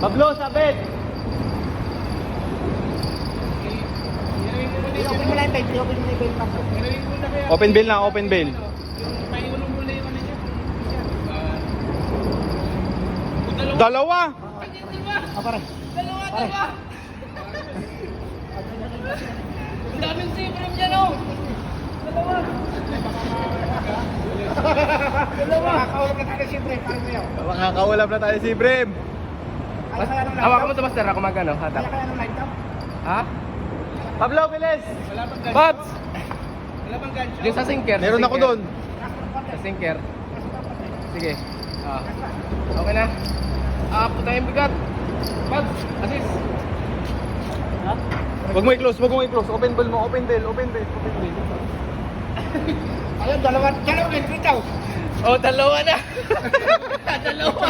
Pablo, sabit! Open mo lang yung bail. Open mo lang yung bail pa. Open bail na, open bail. Dalawa! Pare. Dalawa! Ang daming siprim dyan, oh! Dalawa! Makakaulap na tayo siyempre. Parang mayo. Makakaulap na tayo si Brem. Hawakan mo ito, Master. Ako magano, Kaya hatak. kaya ng light up. Ha? Pablo, bilis! Babs! Yung sa sinker. Meron ako doon. Sa sinker. Sige. Ah. Okay na. Puta yung bigat. Babs, assist. Huwag mo i-close, huwag mo i-close. Open bail mo, open bail, open bail, open bail. Ayun, dalawa. Dalawa. Bitaw. Oh, dalawa na. Dalawa.